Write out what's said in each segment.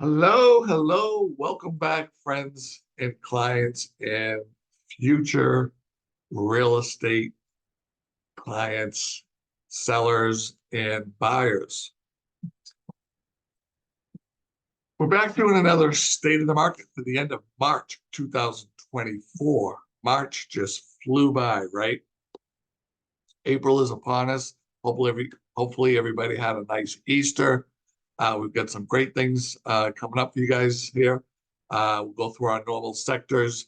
Hello, hello. Welcome back, friends and clients and future real estate clients, sellers, and buyers. We're back doing another state of the market for the end of March 2024. March just flew by, right? April is upon us. Hopefully everybody had a nice Easter. We've got some great things coming up for you guys here. We'll go through our normal sectors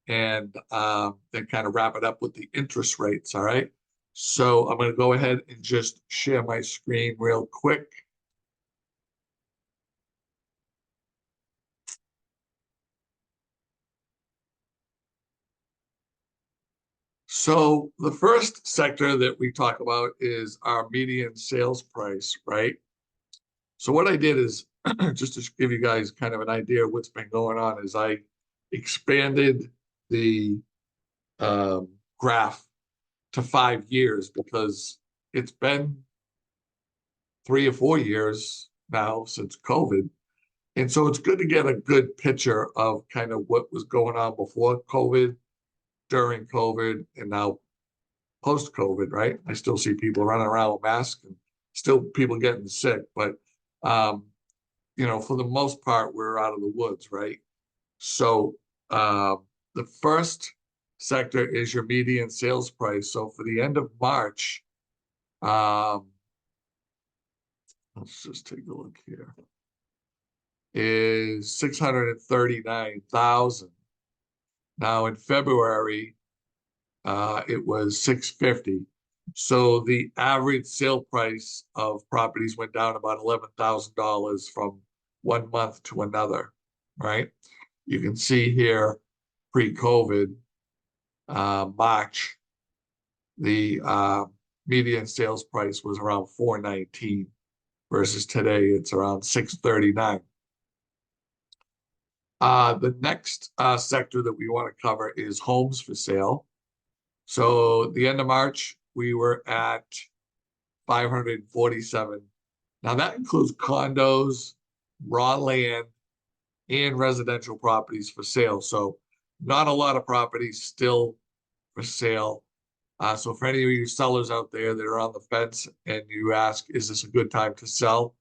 and then kind of wrap it up with the interest rates. All right. So I'm going to go ahead and just share my screen real quick. So the first sector that we talk about is our median sales price, right? So what I did is just to give you guys kind of an idea of what's been going on is I expanded the graph to 5 years because it's been 3 or 4 years now since COVID. And so it's good to get a good picture of kind of what was going on before COVID, during COVID, and now post COVID, right? I still see people running around with masks and still people getting sick, but um, for the most part, we're out of the woods, right? So the first sector is your median sales price. So for the end of March, um, let's just take a look here, is 639,000. Now in February, it was 650. So the average sale price of properties went down about $11,000 from one month to another, right? You can see here pre-COVID, March, the median sales price was around 419 versus today it's around 639. The next sector that we want to cover is homes for sale. So the end of March, we were at 547. Now that includes condos, raw land, and residential properties for sale. So not a lot of properties still for sale. So for any of you sellers out there that are on the fence and you ask, is this a good time to sell?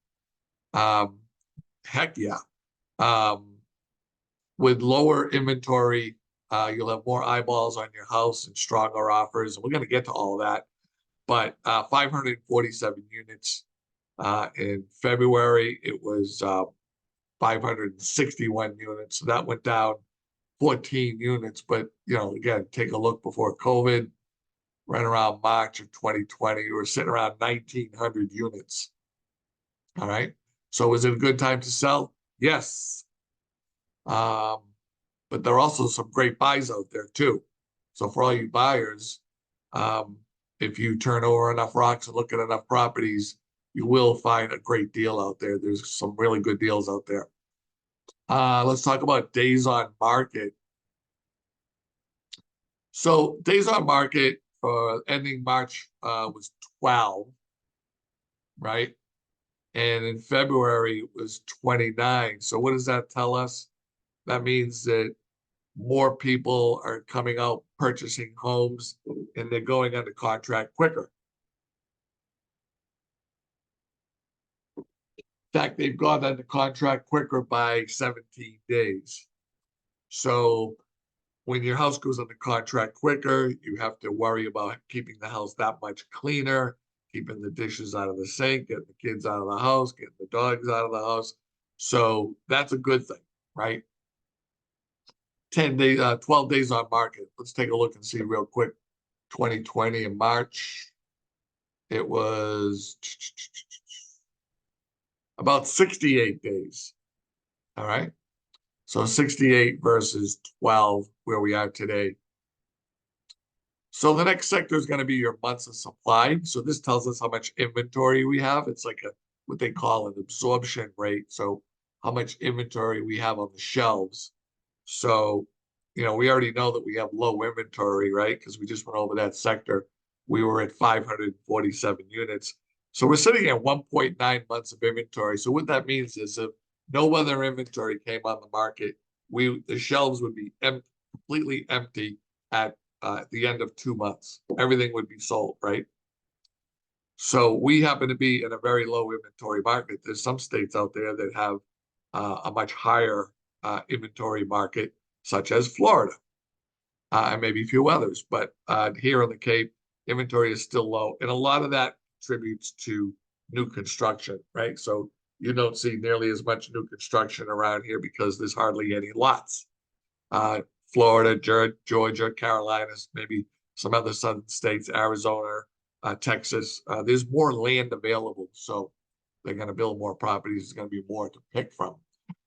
Heck yeah. With lower inventory, you'll have more eyeballs on your house and stronger offers. And we're going to get to all of that. But 547 units in February, it was 561 units. So that went down 14 units. But, again, take a look before COVID, right around March of 2020, we were sitting around 1,900 units. All right. So is it a good time to sell? Yes. But there are also some great buys out there too. So for all you buyers, if you turn over enough rocks and look at enough properties, you will find a great deal out there. There's some really good deals out there. Let's talk about days on market. So days on market for ending March was 12, right? And in February it was 29. So what does that tell us? That means that more people are coming out purchasing homes and they're going under contract quicker. In fact, they've gone under contract quicker by 17 days. So when your house goes under contract quicker, you have to worry about keeping the house that much cleaner, keeping the dishes out of the sink, getting the kids out of the house, getting the dogs out of the house. So that's a good thing, right? 10 days, 12 days on market. Let's take a look and see real quick. 2020 in March, it was about 68 days. All right. So 68 versus 12 where we are today. So the next sector is going to be your months of supply. So this tells us how much inventory we have. It's like what they call an absorption rate. So how much inventory we have on the shelves. So, we already know that we have low inventory, right? Because we just went over that sector. We were at 547 units. So we're sitting at 1.9 months of inventory. So what that means is if no other inventory came on the market, the shelves would be completely empty at the end of 2 months. Everything would be sold, right? So we happen to be in a very low inventory market. There's some states out there that have a much higher inventory market, such as Florida, and maybe a few others. But here on the Cape, inventory is still low. And a lot of that contributes to new construction, right? So you don't see nearly as much new construction around here because there's hardly any lots. Florida, Georgia, Carolinas, maybe some other southern states, Arizona, Texas, there's more land available. So they're going to build more properties. There's going to be more to pick from.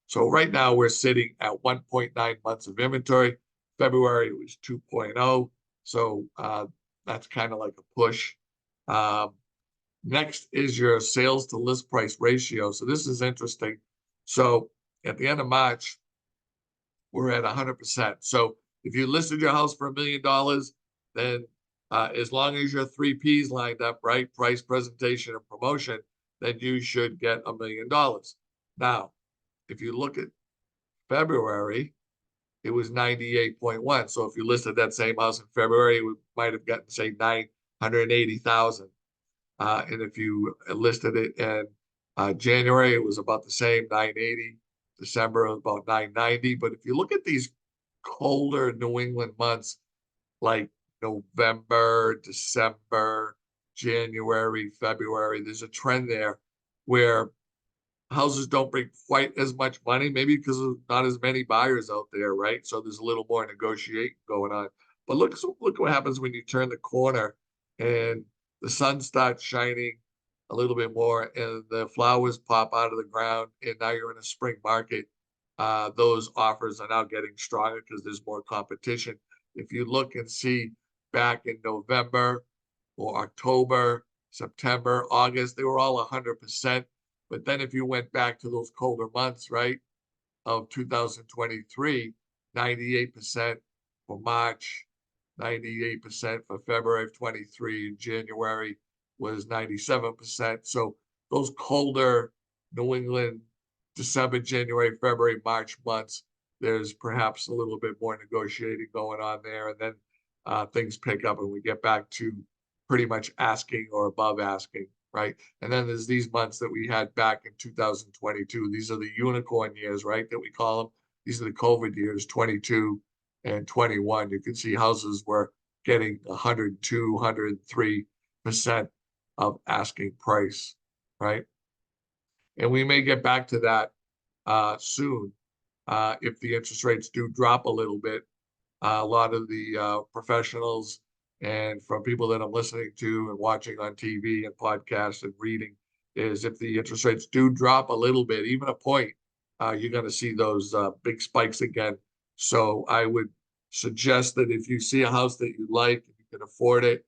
So right now we're sitting at 1.9 months of inventory. February was 2.0. So that's kind of like a push. Next is your sales to list price ratio. So this is interesting. So at the end of March, we're at 100%. So if you listed your house for $1 million, then as long as your 3 Ps lined up, right, price, presentation, and promotion, then you should get $1 million. Now, if you look at February, it was 98.1. So if you listed that same house in February, we might have gotten, say, 980,000. And if you listed it in January, it was about the same, 980. December was about 990. But if you look at these colder New England months like November, December, January, February, there's a trend there where houses don't bring quite as much money, maybe because of not as many buyers out there, right? So there's a little more negotiating going on. But look what happens when you turn the corner and the sun starts shining a little bit more and the flowers pop out of the ground and now you're in a spring market. Those offers are now getting stronger because there's more competition. If you look and see back in November or October, September, August, they were all 100%. But then if you went back to those colder months, right, of 2023, 98% for March, 98% for February of 23, and January was 97%. So those colder New England, December, January, February, March months, there's perhaps a little bit more negotiating going on there. And then things pick up and we get back to pretty much asking or above asking, right? And then there's these months that we had back in 2022. These are the unicorn years, right, that we call them. These are the COVID years, 22 and 21. You can see houses were getting 102, 103% of asking price, right? And we may get back to that soon if the interest rates do drop a little bit. A lot of the professionals and from people that I'm listening to and watching on TV and podcasts and reading is if the interest rates do drop a little bit, even a point, you're going to see those big spikes again. So I would suggest that if you see a house that you like, and you can afford it,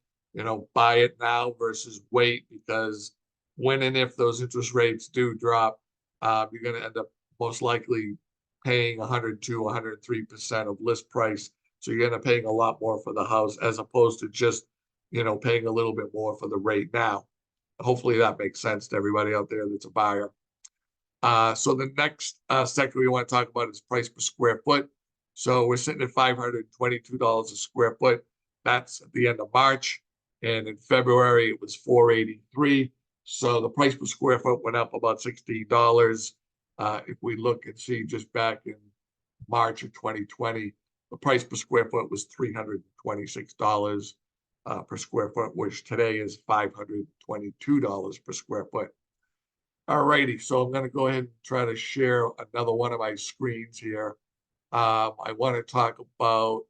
buy it now versus wait, because when and if those interest rates do drop, you're going to end up most likely paying 102, 103% of list price. So you're going to paying a lot more for the house as opposed to just, paying a little bit more for the rate now. Hopefully that makes sense to everybody out there that's a buyer. So the next sector we want to talk about is price per square foot. So we're sitting at $522 a square foot. That's at the end of March. And in February, it was $483. So the price per square foot went up about $16. If we look and see just back in March of 2020, the price per square foot was $326 per square foot, which today is $522 per square foot. All righty, so I'm going to go ahead and try to share another one of my screens here. I want to talk about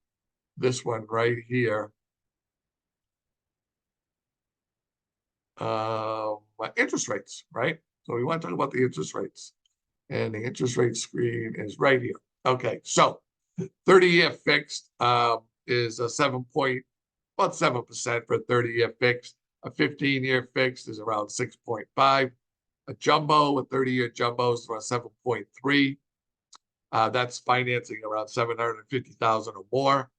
this one right here. Interest rates, right? So we want to talk about the interest rates. And the interest rate screen is right here. Okay, so 30-year fixed is a about 7% for a 30-year fixed. A 15-year fixed is around 6.5. A jumbo, a 30-year jumbo is around 7.3. That's financing around 750,000 or more.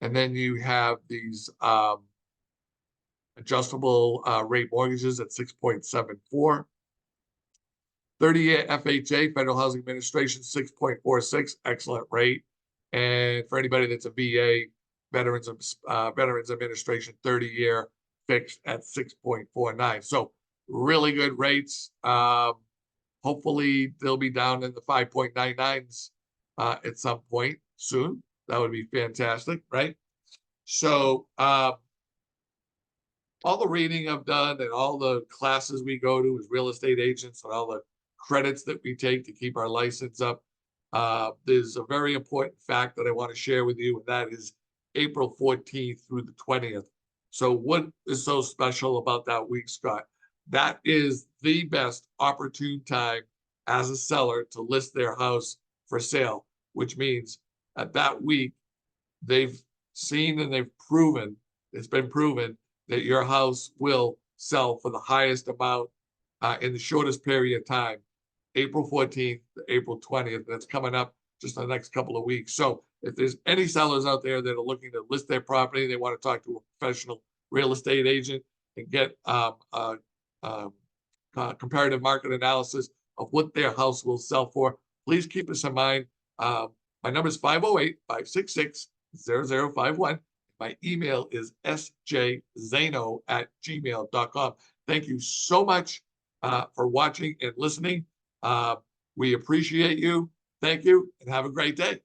And then you have these adjustable rate mortgages at 6.74. 30-year FHA, Federal Housing Administration, 6.46, excellent rate. And for anybody that's a VA, Veterans Administration, 30-year fixed at 6.49. So really good rates. Hopefully they'll be down in the 5.99s at some point soon. That would be fantastic, right? So all the reading I've done and all the classes we go to as real estate agents and all the credits that we take to keep our license up. There's a very important fact that I want to share with you, and that is April 14th through the 20th. So what is so special about that week, Scott? That is the best opportune time as a seller to list their house for sale, which means at that week, they've seen and they've proven, it's been proven that your house will sell for the highest amount in the shortest period of time, April 14th to April 20th. That's coming up just in the next couple of weeks. So if there's any sellers out there that are looking to list their property, they want to talk to a professional real estate agent and get comparative market analysis of what their house will sell for, please keep us in mind. My number is 508-566-0051. My email is sjzaino@gmail.com. Thank you so much for watching and listening. We appreciate you. Thank you and have a great day.